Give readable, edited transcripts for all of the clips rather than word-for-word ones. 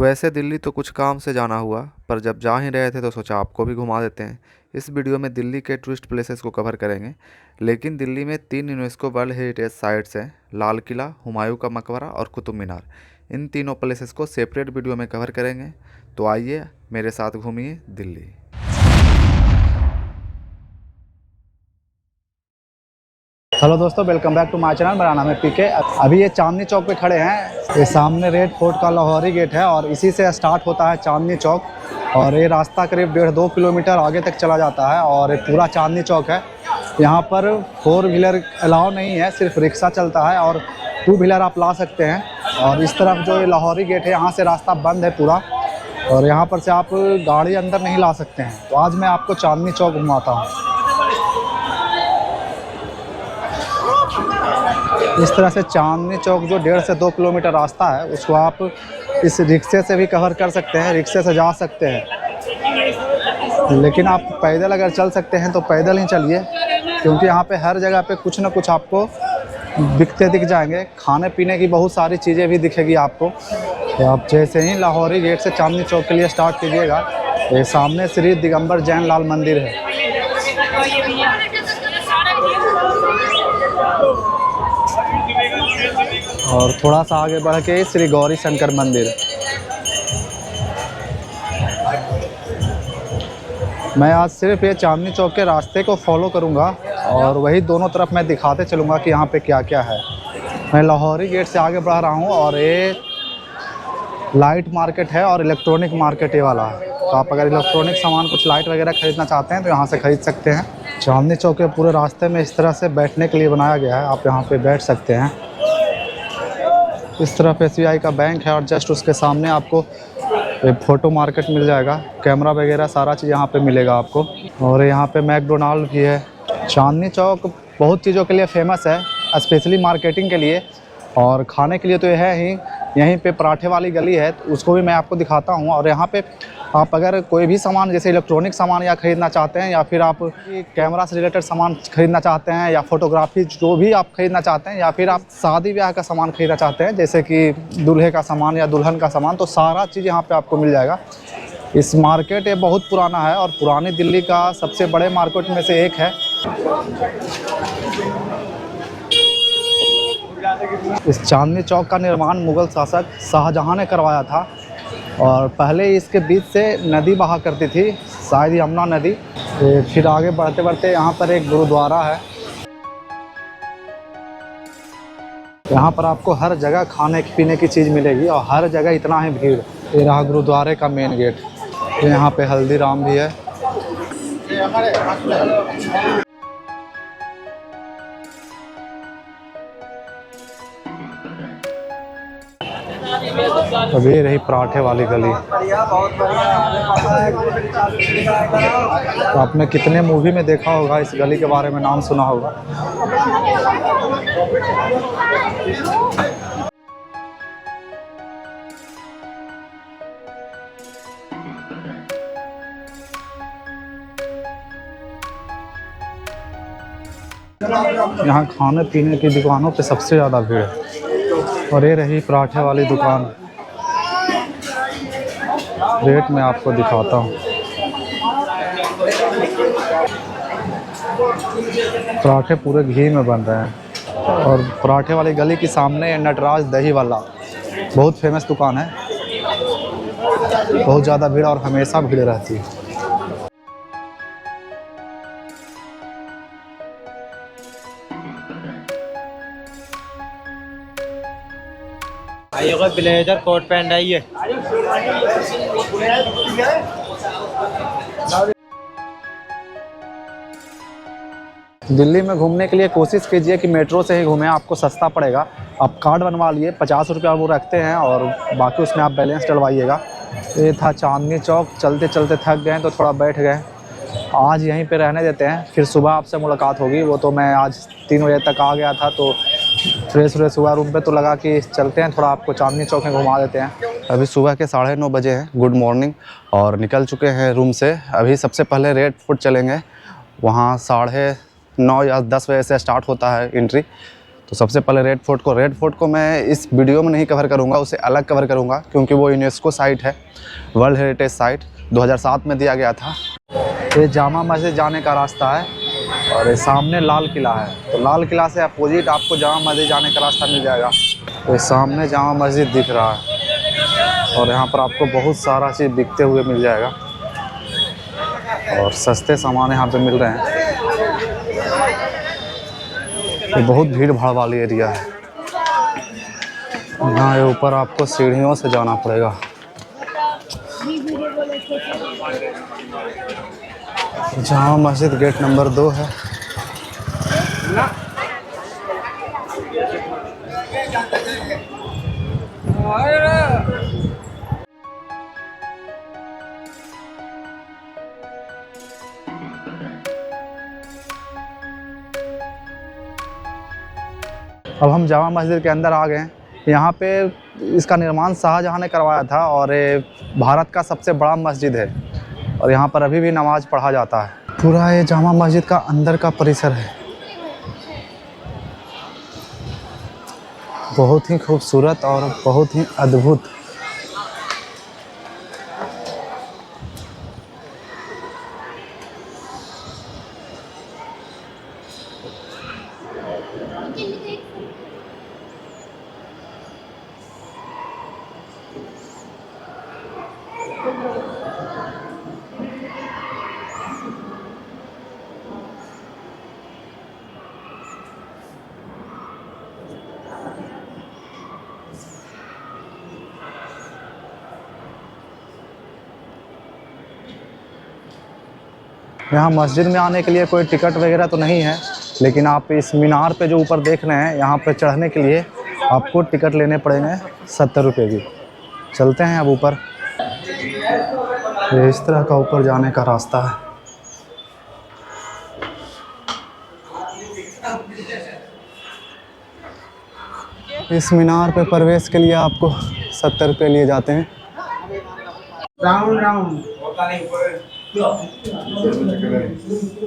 वैसे दिल्ली तो कुछ काम से जाना हुआ, पर जब जा ही रहे थे तो सोचा आपको भी घुमा देते हैं। इस वीडियो में दिल्ली के टूरिस्ट प्लेसेस को कवर करेंगे। लेकिन दिल्ली में 3 यूनेस्को वर्ल्ड हेरिटेज साइट्स हैं: लाल किला, हुमायूं का मकबरा और कुतुब मीनार। इन तीनों प्लेसेस को सेपरेट वीडियो में कवर करेंगे। तो आइए मेरे साथ घूमिए दिल्ली। हेलो दोस्तों, welcome back to my channel. मेरा नाम है पीके। अभी ये चांदनी चौक पे खड़े हैं। ये सामने रेड फोर्ट का लाहौरी गेट है और इसी से स्टार्ट होता है चांदनी चौक। और ये रास्ता करीब 1.5-2 किलोमीटर आगे तक चला जाता है और ये पूरा चांदनी चौक है। यहाँ पर 4 व्हीलर अलाउ नहीं है, सिर्फ रिक्शा चलता है और 2 व्हीलर आप ला सकते हैं। और इस तरफ जो ये लाहौरी गेट है, यहाँ से रास्ता बंद है पूरा और यहाँ पर से आप गाड़ी अंदर नहीं ला सकते हैं। तो आज मैं आपको चांदनी चौक घुमाता हूँ। इस तरह से चांदनी चौक जो 1.5 से 2 किलोमीटर रास्ता है, उसको आप इस रिक्शे से भी कवर कर सकते हैं, रिक्शे से जा सकते हैं। लेकिन आप पैदल अगर चल सकते हैं तो पैदल ही चलिए, क्योंकि यहाँ पे हर जगह पे कुछ ना कुछ आपको दिखते दिख जाएंगे। खाने पीने की बहुत सारी चीज़ें भी दिखेगी आपको। तो आप जैसे ही लाहौरी गेट से चांदनी चौक के लिए स्टार्ट कीजिएगा, ये सामने श्री दिगंबर जैन लाल मंदिर है। और थोड़ा सा आगे बढ़ के श्री गौरी शंकर मंदिर। मैं आज सिर्फ ये चांदनी चौक के रास्ते को फॉलो करूंगा और वही दोनों तरफ मैं दिखाते चलूंगा कि यहाँ पे क्या क्या है। मैं लाहौरी गेट से आगे बढ़ रहा हूँ और ये लाइट मार्केट है और इलेक्ट्रॉनिक मार्केट ये वाला है। तो आप अगर इलेक्ट्रॉनिक सामान कुछ लाइट वगैरह ख़रीदना चाहते हैं तो यहाँ से ख़रीद सकते हैं। चांदनी चौक के पूरे रास्ते में इस तरह से बैठने के लिए बनाया गया है, आप यहाँ पे बैठ सकते हैं। इस तरफ SBI का बैंक है और जस्ट उसके सामने आपको फ़ोटो मार्केट मिल जाएगा। कैमरा वगैरह सारा चीज़ यहाँ पे मिलेगा आपको। और यहाँ पे मैकडोनाल्ड भी है। चांदनी चौक बहुत चीज़ों के लिए फेमस है, स्पेशली मार्केटिंग के लिए और खाने के लिए तो ये है ही। यहीं पे पराठे वाली गली है, तो उसको भी मैं आपको दिखाता हूँ। और यहाँ पे आप अगर कोई भी सामान जैसे इलेक्ट्रॉनिक सामान या ख़रीदना चाहते हैं, या फिर आप कैमरा से रिलेटेड सामान ख़रीदना चाहते हैं, या फोटोग्राफी जो भी आप ख़रीदना चाहते हैं, या फिर आप शादी ब्याह का सामान ख़रीदना चाहते हैं जैसे कि दूल्हे का सामान या दुल्हन का सामान, तो सारा चीज़ यहाँ पे आपको मिल जाएगा। इस मार्केट ये बहुत पुराना है और पुरानी दिल्ली का सबसे बड़े मार्केट में से एक है। इस चांदनी चौक का निर्माण मुग़ल शासक शाहजहां ने करवाया था और पहले इसके बीच से नदी बहा करती थी, शायद यमुना नदी। फिर आगे बढ़ते बढ़ते यहाँ पर एक गुरुद्वारा है। यहाँ पर आपको हर जगह खाने पीने की चीज़ मिलेगी और हर जगह इतना ही भीड़। ये रहा गुरुद्वारे का मेन गेट। यहाँ पे हल्दीराम भी है। अभी रही पराठे वाली गली। तो आपने कितने मूवी में देखा होगा, इस गली के बारे में नाम सुना होगा। यहाँ खाने पीने की दुकानों पे सबसे ज़्यादा भीड़ है। और ये रही पराठे वाली दुकान। रेट मैं आपको दिखाता हूँ। पराठे पूरे घी में बन रहे हैं। और पराठे वाली गली के सामने नटराज दही वाला बहुत फेमस दुकान है। बहुत ज़्यादा भीड़ और हमेशा भीड़ रहती है। आइए ब्लेजर कोट पैंट आइए। दिल्ली में घूमने के लिए कोशिश कीजिए कि मेट्रो से ही घूमें, आपको सस्ता पड़ेगा। आप कार्ड बनवा लिए, 50 रुपया वो रखते हैं और बाकी उसमें आप बैलेंस डलवाइएगा। ये था चांदनी चौक। चलते चलते थक गए तो थोड़ा बैठ गए। आज यहीं पे रहने देते हैं, फिर सुबह आपसे मुलाकात होगी। वो तो मैं आज 3 बजे तक आ गया था तो फ्रेश हुआ रूम पे, तो लगा कि चलते हैं थोड़ा आपको चांदनी चौक में घुमा देते हैं। अभी सुबह के 9:30 बजे हैं। Good morning. और निकल चुके हैं रूम से। अभी सबसे पहले रेड फोर्ट चलेंगे। वहाँ 9:30 या 10 बजे से स्टार्ट होता है एंट्री। तो सबसे पहले रेड फोर्ट को मैं इस वीडियो में नहीं कवर करूँगा, उसे अलग कवर करूँगा क्योंकि वो यूनेस्को साइट है, वर्ल्ड हेरिटेज साइट 2007 में दिया गया था। ये जामा मस्जिद जाने का रास्ता है और ये सामने लाल किला है। तो लाल किला से अपोजिट आपको जामा मस्जिद जाने का रास्ता मिल जाएगा। तो सामने जामा मस्जिद दिख रहा है और यहाँ पर आपको बहुत सारा चीज़ बिकते हुए मिल जाएगा और सस्ते सामान यहाँ पे मिल रहे हैं। ये बहुत भीड़ भाड़ वाली एरिया है। यहाँ ये ऊपर आपको सीढ़ियों से जाना पड़ेगा। जामा मस्जिद गेट नंबर 2 है। अब हम जामा मस्जिद के अंदर आ गए हैं। यहाँ पे इसका निर्माण शाहजहाँ ने करवाया था और ये भारत का सबसे बड़ा मस्जिद है और यहाँ पर अभी भी नमाज पढ़ा जाता है। पूरा ये जामा मस्जिद का अंदर का परिसर है, बहुत ही खूबसूरत और बहुत ही अद्भुत। यहाँ मस्जिद में आने के लिए कोई टिकट वगैरह तो नहीं है, लेकिन आप इस मीनार पे जो ऊपर देख रहे हैं, यहाँ पे चढ़ने के लिए आपको टिकट लेने पड़ेंगे 70 रुपये की। चलते हैं अब ऊपर। ये इस तरह का ऊपर जाने का रास्ता है। इस मीनार पे प्रवेश के लिए आपको 70 रुपये लिए जाते हैं। राउंड राउंड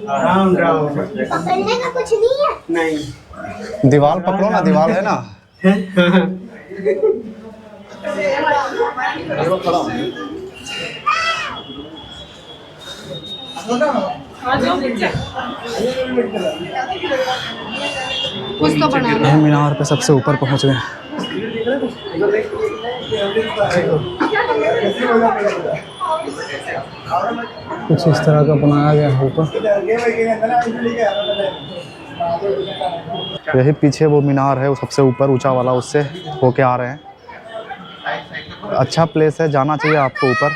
राउंड राउंड पकड़ने का कुछ नहीं है। नहीं, दीवार पकड़ो ना, दीवार है ना। कुछ तो बनाना हम मीनार पे सबसे ऊपर पहुंच गए। कुछ इस तरह का बनाया गया है ऊपर। यही पीछे वो मीनार है, वो सबसे ऊपर ऊंचा वाला, उससे होके आ रहे हैं। अच्छा प्लेस है, जाना चाहिए आपको ऊपर,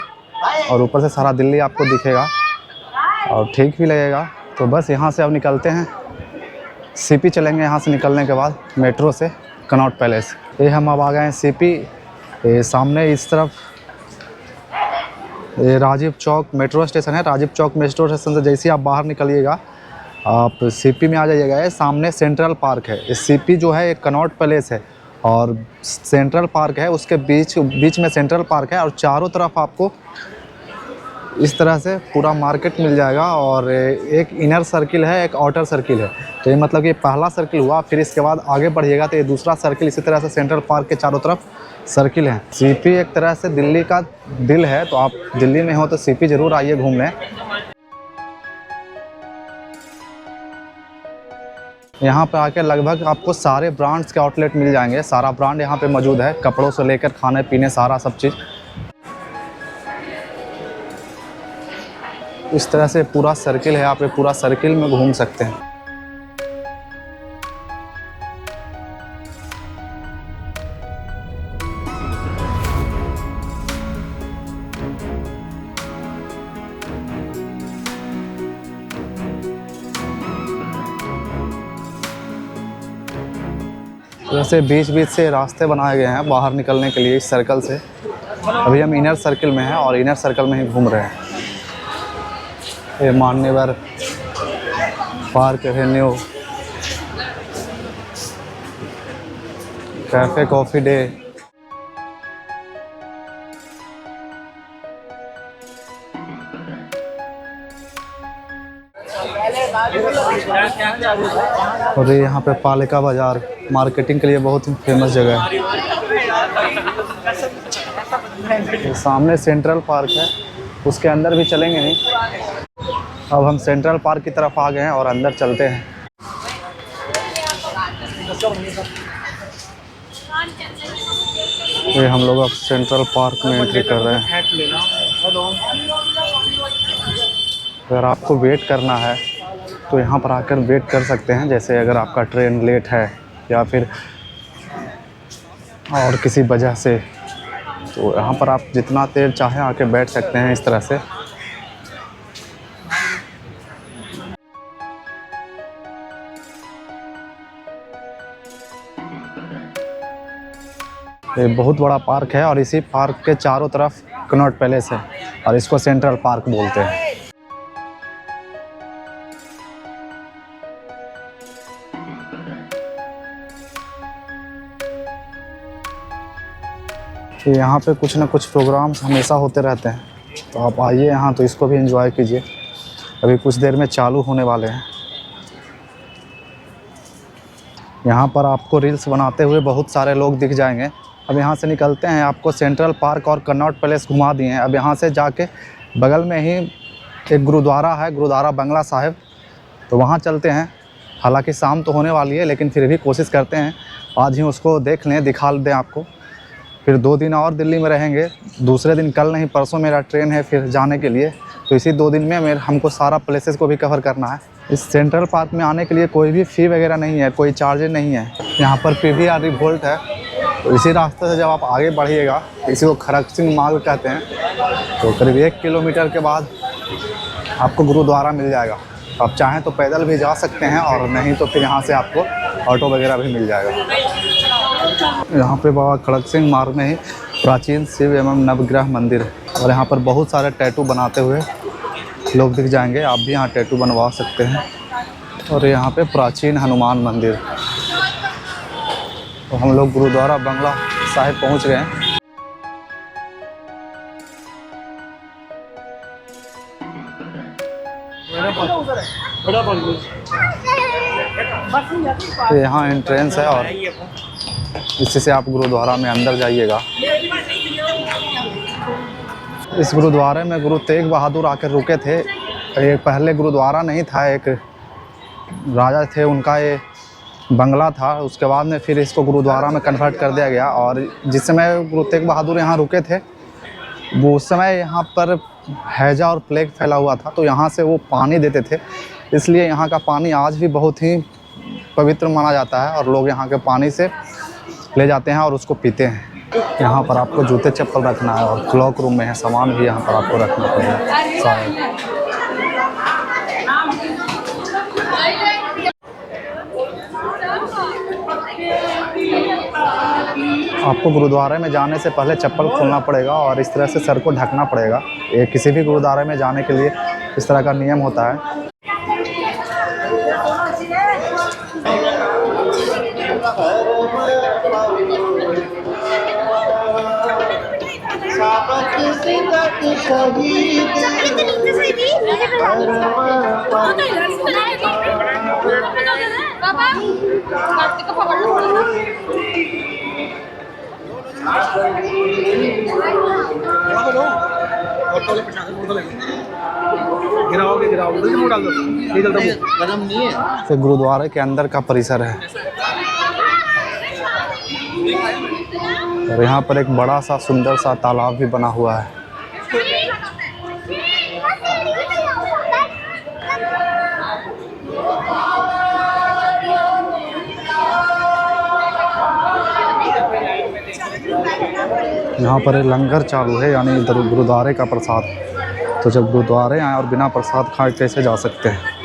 और ऊपर से सारा दिल्ली आपको दिखेगा और ठीक भी लगेगा। तो बस यहाँ से अब निकलते हैं, सीपी चलेंगे। यहाँ से निकलने के बाद मेट्रो से कनॉट पैलेस। ये हम अब आ गए हैं सीपी। ये सामने इस तरफ ये राजीव चौक मेट्रो स्टेशन है। राजीव चौक मेट्रो स्टेशन से जैसे ही आप बाहर निकलिएगा आप सीपी में आ जाइएगा। ये सामने सेंट्रल पार्क है। इस सीपी जो है एक कनॉट पैलेस है और सेंट्रल पार्क है, उसके बीच में सेंट्रल पार्क है और चारों तरफ आपको इस तरह से पूरा मार्केट मिल जाएगा। और एक इनर सर्किल है, एक आउटर सर्किल है। तो ये मतलब कि पहला सर्किल हुआ, फिर इसके बाद आगे बढ़िएगा तो ये दूसरा सर्किल। इसी तरह से सेंट्रल पार्क के चारों तरफ सर्किल हैं। सीपी एक तरह से दिल्ली का दिल है, तो आप दिल्ली में हो तो सीपी ज़रूर आइए घूमने। यहाँ पे आके लगभग आपको सारे ब्रांड्स के आउटलेट मिल जाएंगे। सारा ब्रांड यहाँ पे मौजूद है, कपड़ों से लेकर खाने पीने सारा सब चीज़। इस तरह से पूरा सर्किल है, आप ये पूरा सर्किल में घूम सकते हैं। वैसे बीच बीच से रास्ते बनाए गए हैं बाहर निकलने के लिए इस सर्कल से। अभी हम इनर सर्कल में हैं और इनर सर्कल में ही घूम रहे हैं। ये मान्यवर park Avenue, cafe coffee day. और ये यहाँ पे पालिका बाज़ार। मार्केटिंग के लिए बहुत ही फेमस जगह है। ये सामने सेंट्रल पार्क है, उसके अंदर भी चलेंगे नहीं। अब हम सेंट्रल पार्क की तरफ आ गए हैं और अंदर चलते हैं। ये हम लोग अब सेंट्रल पार्क में एंट्री कर रहे हैं। अगर आपको वेट करना है तो यहाँ पर आकर वेट कर सकते हैं। जैसे अगर आपका ट्रेन लेट है या फिर और किसी वजह से, तो यहाँ पर आप जितना देर चाहे आके बैठ सकते हैं इस तरह से। ये बहुत बड़ा पार्क है और इसी पार्क के चारों तरफ कनॉट पैलेस है और इसको सेंट्रल पार्क बोलते हैं। यहाँ पे कुछ ना कुछ प्रोग्राम्स हमेशा होते रहते हैं, तो आप आइए यहाँ तो इसको भी एंजॉय कीजिए। अभी कुछ देर में चालू होने वाले हैं। यहाँ पर आपको रील्स बनाते हुए बहुत सारे लोग दिख जाएंगे। अब यहाँ से निकलते हैं, आपको सेंट्रल पार्क और कनॉट पैलेस घुमा दिए हैं। अब यहाँ से जाके बगल में ही एक गुरुद्वारा है, गुरुद्वारा बंगला साहिब, तो वहाँ चलते हैं। हालांकि शाम तो होने वाली है, लेकिन फिर भी कोशिश करते हैं आज ही उसको देख लें, दिखा दें आपको। फिर 2 दिन और दिल्ली में रहेंगे। दूसरे दिन कल नहीं परसों मेरा ट्रेन है फिर जाने के लिए, तो इसी 2 दिन में हमको सारा प्लेसेस को भी कवर करना है। इस सेंट्रल पार्क में आने के लिए कोई भी फ़ी वगैरह नहीं है, कोई चार्जेज नहीं है। यहाँ पर PVR रिवोल्ट है, तो इसी रास्ते से जब आप आगे बढ़िएगा, इसी को खड़क सिंह मार्ग कहते हैं, तो करीब 1 किलोमीटर के बाद आपको गुरुद्वारा मिल जाएगा। आप चाहें तो पैदल भी जा सकते हैं और नहीं तो फिर यहाँ से आपको ऑटो वगैरह भी मिल जाएगा। यहाँ पे बाबा खड़क सिंह मार्ग में ही प्राचीन शिव एवं नवग्रह मंदिर है और यहाँ पर बहुत सारे टैटू बनाते हुए लोग दिख जाएंगे। आप भी यहाँ टैटू बनवा सकते हैं। और यहाँ पे प्राचीन हनुमान मंदिर। तो हम लोग गुरुद्वारा बंगला साहिब पहुँच गए हैं। यहाँ एंट्रेंस है और इसी से आप गुरुद्वारा में अंदर जाइएगा। इस गुरुद्वारे में गुरु तेग बहादुर आकर रुके थे। ये पहले गुरुद्वारा नहीं था, एक राजा थे, उनका ये बंगला था। उसके बाद में फिर इसको गुरुद्वारा में कन्वर्ट कर दिया गया। और जिस समय गुरु तेग बहादुर यहाँ रुके थे, वो उस समय यहाँ पर हैजा और प्लेग फैला हुआ था, तो यहाँ से वो पानी देते थे। इसलिए यहाँ का पानी आज भी बहुत ही पवित्र माना जाता है और लोग यहाँ के पानी से ले जाते हैं और उसको पीते हैं। यहाँ पर आपको जूते चप्पल रखना है और क्लॉक रूम में है, सामान भी यहाँ पर आपको रखना पड़ेगा शायद। आपको गुरुद्वारे में जाने से पहले चप्पल खोलना पड़ेगा और इस तरह से सर को ढकना पड़ेगा। ये किसी भी गुरुद्वारे में जाने के लिए इस तरह का नियम होता है। तो गुरुद्वारे के अंदर का परिसर है और यहाँ पर एक बड़ा सा सुंदर सा तालाब भी बना हुआ है। यहाँ पर लंगर चालू है, यानी इधर गुरुद्वारे का प्रसाद। तो जब गुरुद्वारे आए और बिना प्रसाद खाए कैसे जा सकते हैं।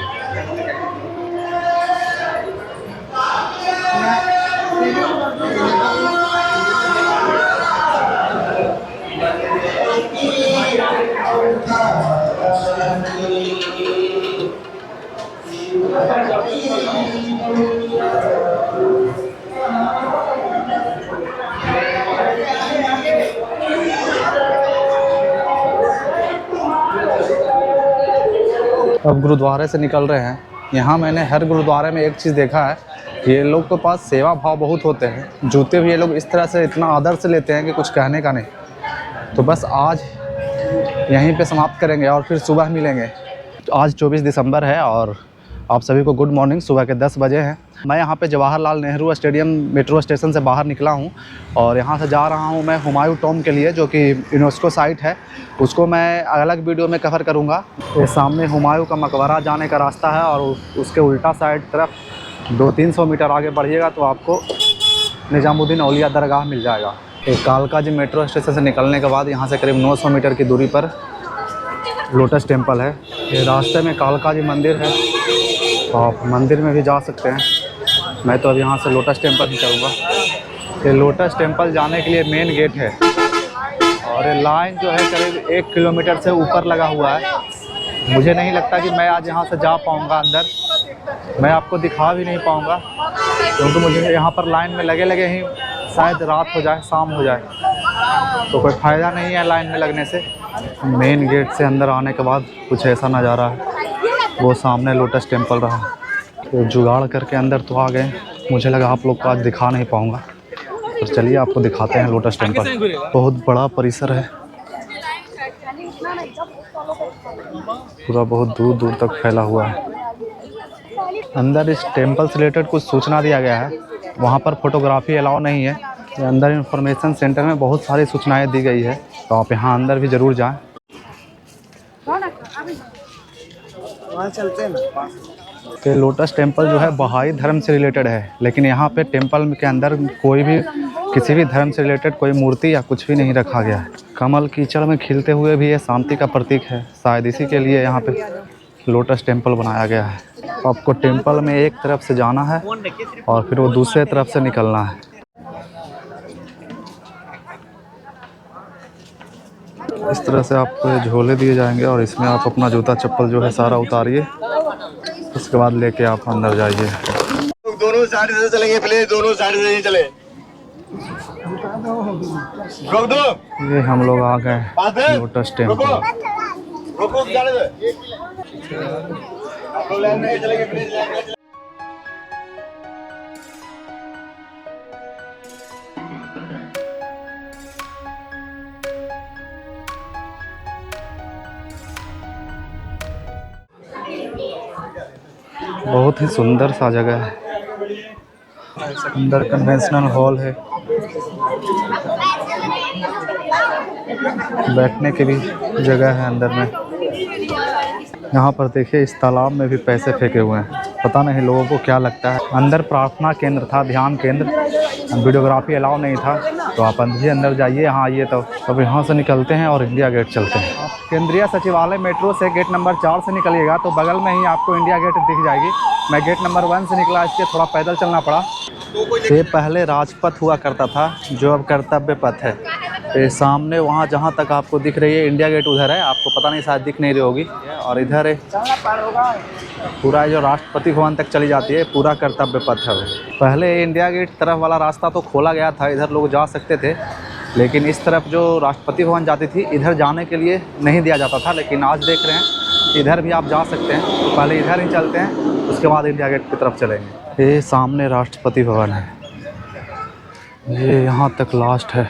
अब गुरुद्वारे से निकल रहे हैं यहाँ मैंने हर गुरुद्वारे में एक चीज़ देखा है, ये लोग के पास सेवा भाव बहुत होते हैं। जूते भी ये लोग इस तरह से इतना आदर से लेते हैं कि कुछ कहने का नहीं। तो बस आज यहीं पे समाप्त करेंगे और फिर सुबह मिलेंगे। आज 24 दिसंबर है और आप सभी को गुड मॉर्निंग। सुबह के 10 बजे हैं। मैं यहाँ पे Jawaharlal Nehru stadium metro station से बाहर निकला हूँ और यहाँ से जा रहा हूँ मैं हुमायूं टॉम के लिए, जो कि यूनेस्को साइट है। उसको मैं अलग वीडियो में कवर करूँगा। ये सामने हुमायूं का मकबरा जाने का रास्ता है और उसके उल्टा साइड तरफ 200-300 मीटर आगे बढ़िएगा तो आपको निज़ामुद्दीन औलिया दरगाह मिल जाएगा। एक कालका जी मेट्रो स्टेशन से निकलने के बाद यहाँ से करीब 900 मीटर की दूरी पर लोटस टेम्पल है। ये रास्ते में कालका जी मंदिर है, आप मंदिर में भी जा सकते हैं। मैं तो अब यहाँ से लोटस टेम्पल ही चलूँगा। ये लोटस टेम्पल जाने के लिए मेन गेट है और ये लाइन जो है करीब 1 किलोमीटर से ऊपर लगा हुआ है। मुझे नहीं लगता कि मैं आज यहाँ से जा पाऊँगा अंदर, मैं आपको दिखा भी नहीं पाऊँगा क्योंकि मुझे यहाँ पर लाइन में लगे लगे ही शायद रात हो जाए, शाम हो जाए, तो कोई फ़ायदा नहीं है लाइन में लगने से। मेन गेट से अंदर आने के बाद कुछ ऐसा नज़ारा है, वो सामने लोटस टेम्पल रहा। तो जुगाड़ करके अंदर तो आ गए। मुझे लगा आप लोग को आज दिखा नहीं पाऊँगा, तो चलिए आपको दिखाते हैं लोटस टेम्पल। बहुत बड़ा परिसर है, पूरा बहुत दूर दूर तक फैला हुआ है। अंदर इस टेम्पल से रिलेटेड कुछ सूचना दिया गया है, वहाँ पर फोटोग्राफी अलाउ नहीं है। अंदर इंफॉर्मेशन सेंटर में बहुत सारी सूचनाएं दी गई है, तो आप यहाँ अंदर भी ज़रूर जाएं। वहाँ चलते हैं ना। तो लोटस टेम्पल जो है बहाई धर्म से रिलेटेड है, लेकिन यहाँ पे टेम्पल के अंदर कोई भी किसी भी धर्म से रिलेटेड कोई मूर्ति या कुछ भी नहीं रखा गया है। कमल कीचड़ में खिलते हुए भी ये शांति का प्रतीक है, शायद इसी के लिए यहाँ पे लोटस टेम्पल बनाया गया है। आपको टेम्पल में एक तरफ से जाना है और फिर वो दूसरे तरफ से निकलना है। इस तरह से आपको झोले दिए जाएंगे और इसमें आप अपना जूता चप्पल जो है सारा उतारिए, उसके बाद लेके आप अंदर जाइए। दोनों साइड से चलेंगे, प्लीज दोनों साइड से ही चले। रोक दो। ये हम लोग आ गए लोटस टेम्पल। रोको जाने दो। आप लोग लाइन में चलेंगे, प्लीज लाइन में चलेंगे। बहुत ही सुंदर सा जगह है। अंदर कन्वेंशनल हॉल है, बैठने की भी जगह है अंदर में। यहाँ पर देखिए इस तालाब में भी पैसे फेंके हुए हैं, पता नहीं लोगों को क्या लगता है। अंदर प्रार्थना केंद्र था, ध्यान केंद्र, वीडियोग्राफी अलाउ नहीं था, तो आप भी अंदर जाइए। यहाँ आइए तो अब यहाँ से निकलते हैं और इंडिया गेट चलते हैं। आप केंद्रीय सचिवालय मेट्रो से गेट नंबर 4 से निकलिएगा तो बगल में ही आपको इंडिया गेट दिख जाएगी। मैं गेट नंबर 1 से निकला, इसलिए थोड़ा पैदल चलना पड़ा। ये पहले राजपथ हुआ करता था, जो अब कर्तव्य पथ है। ये सामने वहाँ जहाँ तक आपको दिख रही है इंडिया गेट, उधर है, आपको पता नहीं शायद दिख नहीं रही होगी। और इधर है पूरा जो राष्ट्रपति भवन तक चली जाती है, पूरा कर्तव्य पथ है। पहले इंडिया गेट तरफ वाला रास्ता तो खोला गया था, इधर लोग जा सकते थे, लेकिन इस तरफ जो राष्ट्रपति भवन जाती थी इधर जाने के लिए नहीं दिया जाता था। लेकिन आज देख रहे हैं इधर भी आप जा सकते हैं, तो पहले इधर ही चलते हैं, उसके बाद इंडिया गेट की तरफ चलेंगे। ये सामने राष्ट्रपति भवन है, ये यहाँ तक लास्ट है,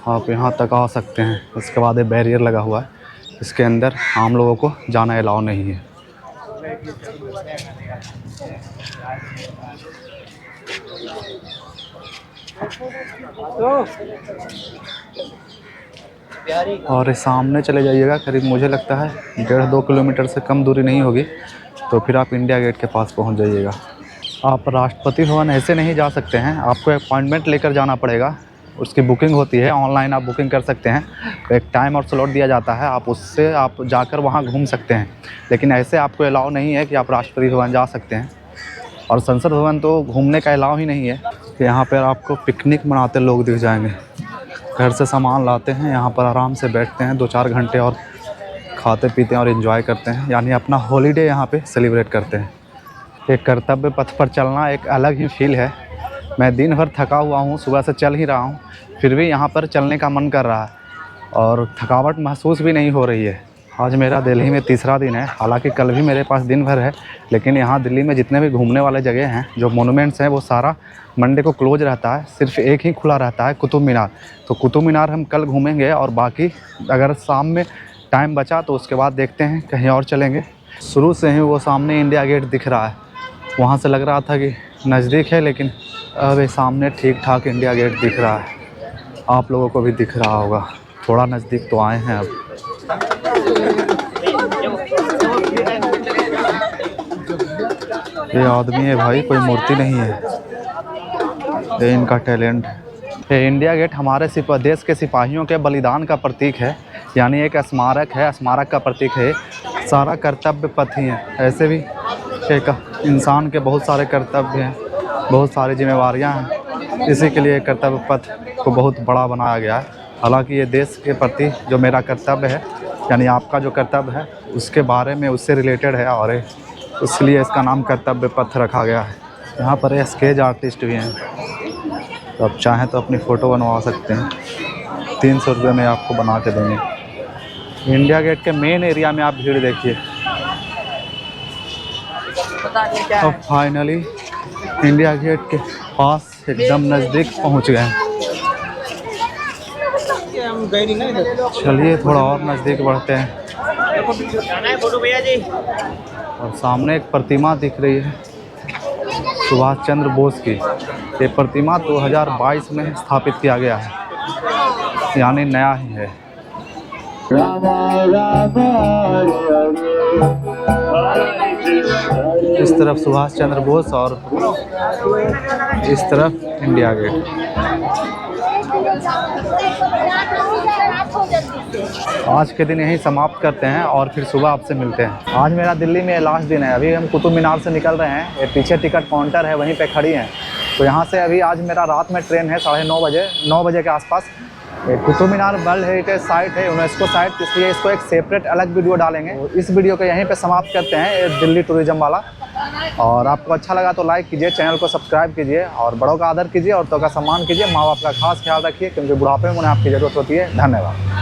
आप यहाँ तक आ सकते हैं। इसके बाद ये बैरियर लगा हुआ है, इसके अंदर आम लोगों को जाना अलाउ नहीं है। और ये सामने चले जाइएगा, करीब मुझे लगता है 1.5-2 किलोमीटर से कम दूरी नहीं होगी, तो फिर आप इंडिया गेट के पास पहुंच जाइएगा। आप राष्ट्रपति भवन ऐसे नहीं जा सकते हैं, आपको अपॉइंटमेंट लेकर जाना पड़ेगा। उसकी बुकिंग होती है, ऑनलाइन आप बुकिंग कर सकते हैं, एक टाइम और स्लॉट दिया जाता है, आप उससे आप जाकर वहाँ घूम सकते हैं। लेकिन ऐसे आपको अलाउ नहीं है कि आप राष्ट्रपति भवन जा सकते हैं, और संसद भवन तो घूमने का अलाउ ही नहीं है। यहाँ पर आपको पिकनिक मनाते लोग दिख जाएंगे, घर से सामान लाते हैं, यहाँ पर आराम से बैठते हैं 2-4 घंटे और खाते पीते हैं और एंजॉय करते हैं, यानी अपना हॉलीडे यहाँ पे सेलिब्रेट करते हैं। एक कर्तव्य पथ पर चलना एक अलग ही फील है। मैं दिन भर थका हुआ हूँ, सुबह से चल ही रहा हूँ, फिर भी यहाँ पर चलने का मन कर रहा है और थकावट महसूस भी नहीं हो रही है। आज मेरा दिल्ली में तीसरा दिन है। हालांकि कल भी मेरे पास दिन भर है, लेकिन यहाँ दिल्ली में जितने भी घूमने वाले जगह हैं, जो मोनूमेंट्स हैं, वो सारा मंडे को क्लोज रहता है। सिर्फ एक ही खुला रहता है, कुतुब मीनार। तो कुतुब मीनार हम कल घूमेंगे और बाकी अगर शाम में टाइम बचा तो उसके बाद देखते हैं कहीं और चलेंगे। शुरू से ही वो सामने इंडिया गेट दिख रहा है, वहाँ से लग रहा था कि नज़दीक है, लेकिन अब सामने ठीक ठाक इंडिया गेट दिख रहा है। आप लोगों को भी दिख रहा होगा, थोड़ा नज़दीक तो आए हैं अब। ये आदमी है भाई, कोई मूर्ति नहीं है, ये इनका टैलेंट। ये इंडिया गेट हमारे देश के सिपाहियों के बलिदान का प्रतीक है, यानी एक स्मारक है, स्मारक का प्रतीक है। सारा कर्तव्य पथ ही है। ऐसे भी एक इंसान के बहुत सारे कर्तव्य हैं, बहुत सारी जिम्मेवारियां हैं, इसी के लिए कर्तव्य पथ को बहुत बड़ा बनाया गया है। हालांकि ये देश के प्रति जो मेरा कर्तव्य है, यानी आपका जो कर्तव्य है, उसके बारे में, उससे रिलेटेड है, और इसलिए इसका नाम कर्तव्य पथ रखा गया है। यहाँ पर स्केच आर्टिस्ट भी हैं, तो आप चाहें तो अपनी फ़ोटो बनवा सकते हैं। 300 रुपये में आपको बना के देंगे। इंडिया गेट के मेन एरिया में आप भीड़ देखिए। तो फाइनली इंडिया गेट के पास एकदम नज़दीक पहुँच गए हैं। चलिए थोड़ा और नज़दीक बढ़ते हैं। और सामने एक प्रतिमा दिख रही है सुभाष चंद्र बोस की। ये प्रतिमा 2022 में स्थापित किया गया है, यानी नया ही है। इस तरफ सुभाष चंद्र बोस और इस तरफ इंडिया गेट। आज के दिन यहीं समाप्त करते हैं और फिर सुबह आपसे मिलते हैं। आज मेरा दिल्ली में लास्ट दिन है। अभी हम कुतुब मीनार से निकल रहे हैं। ये पीछे टिकट काउंटर है, वहीं पे खड़ी हैं। तो यहाँ से अभी आज मेरा रात में ट्रेन है 9:30 बजे, 9 बजे के आसपास। Qutub Minar world heritage site है, यूनेस्को साइट, इसलिए इसको एक सेपरेट अलग वीडियो डालेंगे। इस वीडियो को यहीं पे समाप्त करते हैं, ये दिल्ली टूरिज्म वाला। और आपको अच्छा लगा तो लाइक कीजिए, चैनल को सब्सक्राइब कीजिए, और बड़ों का आदर कीजिए, औरतों का सम्मान कीजिए, माँ बाप का खास ख्याल रखिए, क्योंकि बुढ़ापे में उन्हें आपकी ज़रूरत होती है। धन्यवाद।